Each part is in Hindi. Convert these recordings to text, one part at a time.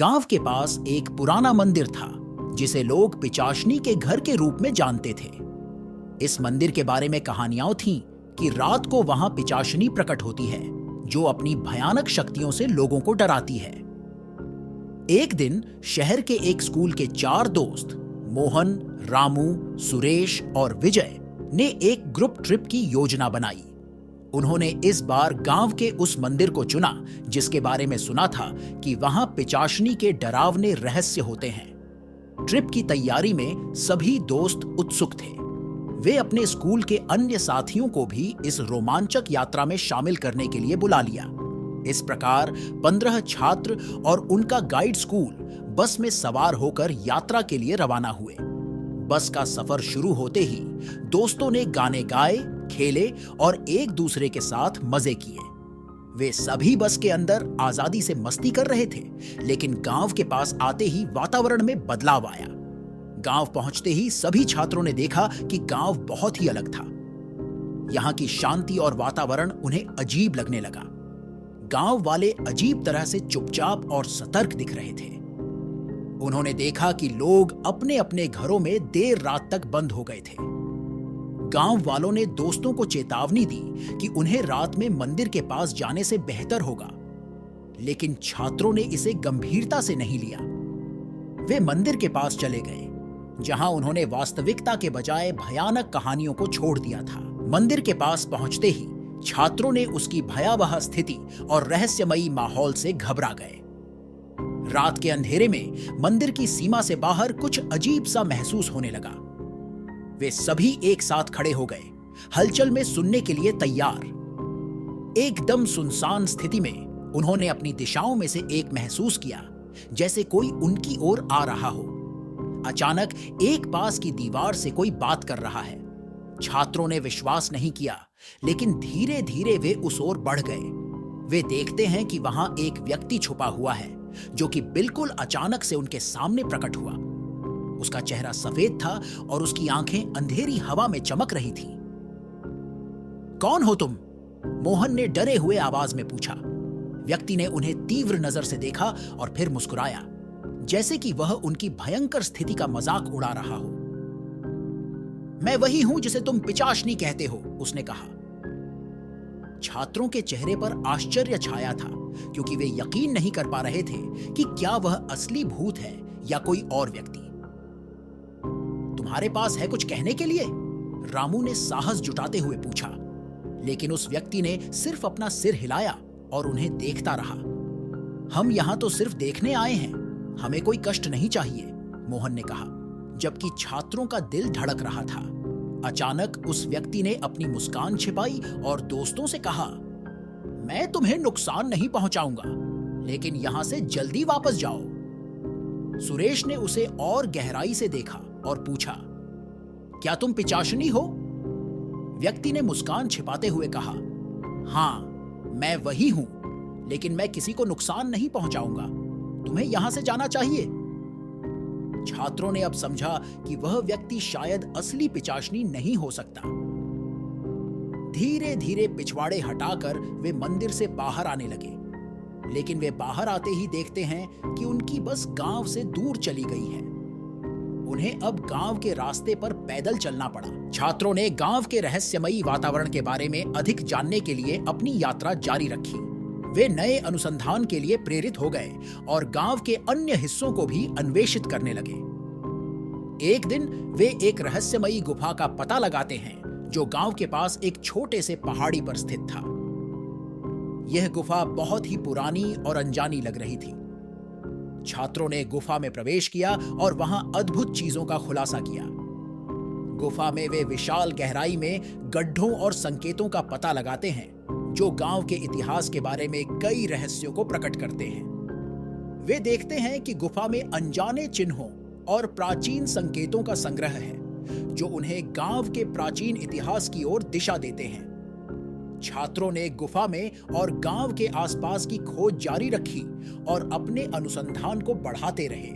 गांव के पास एक पुराना मंदिर था जिसे लोग पिचाशनी के घर के रूप में जानते थे। इस मंदिर के बारे में कहानियां थीं कि रात को वहां पिचाशनी प्रकट होती है जो अपनी भयानक शक्तियों से लोगों को डराती है। एक दिन शहर के एक स्कूल के 4 दोस्त मोहन, रामू, सुरेश और विजय ने एक ग्रुप ट्रिप की योजना बनाई। उन्होंने इस बार गांव के उस मंदिर को चुना जिसके बारे में सुना था कि वहां पिचाशनी के डरावने रहस्य होते हैं। ट्रिप की तैयारी में सभी दोस्त उत्सुक थे। वे अपने स्कूल के अन्य साथियों को भी इस रोमांचक यात्रा में शामिल करने के लिए बुला लिया। इस प्रकार 15 छात्र और उनका गाइड स्कूल बस में सवार होकर यात्रा के लिए रवाना हुए। बस का सफर शुरू होते ही दोस्तों ने गाने गाए, खेले और एक दूसरे के साथ मजे किए। वे सभी बस के अंदर आजादी से मस्ती कर रहे थे, लेकिन गांव के पास आते ही वातावरण में बदलाव आया। गांव पहुंचते ही सभी छात्रों ने देखा कि गांव बहुत ही अलग था। यहां की शांति और वातावरण उन्हें अजीब लगने लगा। गांव वाले अजीब तरह से चुपचाप और सतर्क दिख रहे थे। उन्होंने देखा कि लोग अपने अपने घरों में देर रात तक बंद हो गए थे। गांव वालों ने दोस्तों को चेतावनी दी कि उन्हें रात में मंदिर के पास जाने से बेहतर होगा, लेकिन छात्रों ने इसे गंभीरता से नहीं लिया। वे मंदिर के पास चले गए, जहां उन्होंने वास्तविकता के बजाय भयानक कहानियों को छोड़ दिया था। मंदिर के पास पहुंचते ही छात्रों ने उसकी भयावह स्थिति और रहस्यमयी माहौल से घबरा गए। रात के अंधेरे में मंदिर की सीमा से बाहर कुछ अजीब सा महसूस होने लगा। वे सभी एक साथ खड़े हो गए, हलचल में सुनने के लिए तैयार। एकदम सुनसान स्थिति में उन्होंने अपनी दिशाओं में से एक महसूस किया, जैसे कोई उनकी ओर आ रहा हो। अचानक एक पास की दीवार से कोई बात कर रहा है। छात्रों ने विश्वास नहीं किया, लेकिन धीरे धीरे वे उस ओर बढ़ गए। वे देखते हैं कि वहां एक व्यक्ति छुपा हुआ है जो कि बिल्कुल अचानक से उनके सामने प्रकट हुआ। उसका चेहरा सफेद था और उसकी आंखें अंधेरी हवा में चमक रही थीं। कौन हो तुम? मोहन ने डरे हुए आवाज में पूछा। व्यक्ति ने उन्हें तीव्र नजर से देखा और फिर मुस्कुराया, जैसे कि वह उनकी भयंकर स्थिति का मजाक उड़ा रहा हो। मैं वही हूं जिसे तुम पिचाशनी कहते हो, उसने कहा। छात्रों के चेहरे पर आश्चर्य छाया था, क्योंकि वे यकीन नहीं कर पा रहे थे कि क्या वह असली भूत है या कोई और व्यक्ति। तुम्हारे पास है कुछ कहने के लिए? रामू ने साहस जुटाते हुए पूछा, लेकिन उस व्यक्ति ने सिर्फ अपना सिर हिलाया और उन्हें देखता रहा। हम यहां तो सिर्फ देखने आए हैं, हमें कोई कष्ट नहीं चाहिए, मोहन ने कहा, जबकि छात्रों का दिल धड़क रहा था। अचानक उस व्यक्ति ने अपनी मुस्कान छिपाई और दोस्तों से कहा, मैं तुम्हें नुकसान नहीं पहुंचाऊंगा, लेकिन यहां से जल्दी वापस जाओ। सुरेश ने उसे और गहराई से देखा और पूछा, क्या तुम पिचाशनी हो? व्यक्ति ने मुस्कान छिपाते हुए कहा, हां, मैं वही हूं, लेकिन मैं किसी को नुकसान नहीं पहुंचाऊंगा। तुम्हें यहां से जाना चाहिए। छात्रों ने अब समझा कि वह व्यक्ति शायद असली पिचाशनी नहीं हो सकता। धीरे धीरे पिछवाड़े हटाकर वे मंदिर से बाहर आने लगे, लेकिन वे बाहर आते ही देखते हैं कि उनकी बस गांव से दूर चली गई है। उन्हें अब गांव के रास्ते पर पैदल चलना पड़ा। छात्रों ने गांव के रहस्यमयी वातावरण के बारे में अधिक जानने के लिए अपनी यात्रा जारी रखी। वे नए अनुसंधान के लिए प्रेरित हो गए और गांव के अन्य हिस्सों को भी अन्वेषित करने लगे। एक दिन वे एक रहस्यमयी गुफा का पता लगाते हैं जो गांव के पास एक छोटे से पहाड़ी पर स्थित था। यह गुफा बहुत ही पुरानी और अनजानी लग रही थी। छात्रों ने गुफा में प्रवेश किया और वहां अद्भुत चीजों का खुलासा किया। गुफा में वे विशाल गहराई में गड्ढों और संकेतों का पता लगाते हैं जो गांव के इतिहास के बारे में कई रहस्यों को प्रकट करते हैं। वे देखते हैं कि गुफा में अनजाने चिन्हों और प्राचीन संकेतों का संग्रह है जो उन्हें गांव के प्राचीन इतिहास की ओर दिशा देते हैं। छात्रों ने गुफा में और गांव के आसपास की खोज जारी रखी और अपने अनुसंधान को बढ़ाते रहे।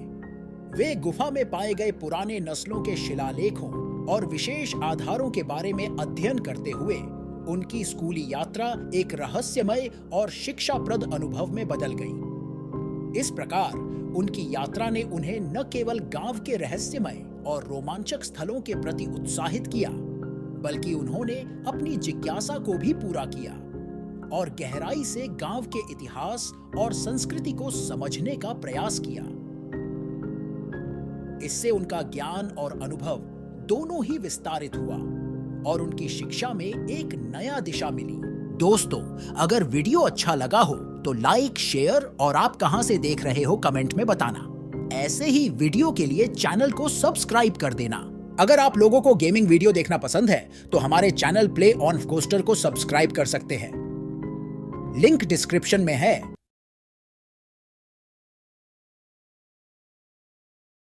वे गुफा में पाए गए पुराने नस्लों के शिलालेखों और विशेष आधारों के बारे में अध्ययन करते हुए उनकी स्कूली यात्रा एक रहस्यमय और शिक्षाप्रद अनुभव में बदल गई। इस प्रकार उनकी यात्रा ने उन्हें न केवल गांव के रहस्यमय और रोमांचक स्थलों के प्रति उत्साहित किया, बल्कि उन्होंने अपनी जिज्ञासा को भी पूरा किया और गहराई से गांव के इतिहास और संस्कृति को समझने का प्रयास किया। इससे उनका ज्ञान और अनुभव दोनों ही विस्तारित हुआ और उनकी शिक्षा में एक नया दिशा मिली। दोस्तों, अगर वीडियो अच्छा लगा हो तो लाइक, शेयर और आप कहां से देख रहे हो कमेंट में बताना। ऐसे ही वीडियो के लिए चैनल को सब्सक्राइब कर देना। अगर आप लोगों को गेमिंग वीडियो देखना पसंद है तो हमारे चैनल प्ले ऑन कोस्टर को सब्सक्राइब कर सकते हैं। लिंक डिस्क्रिप्शन में है।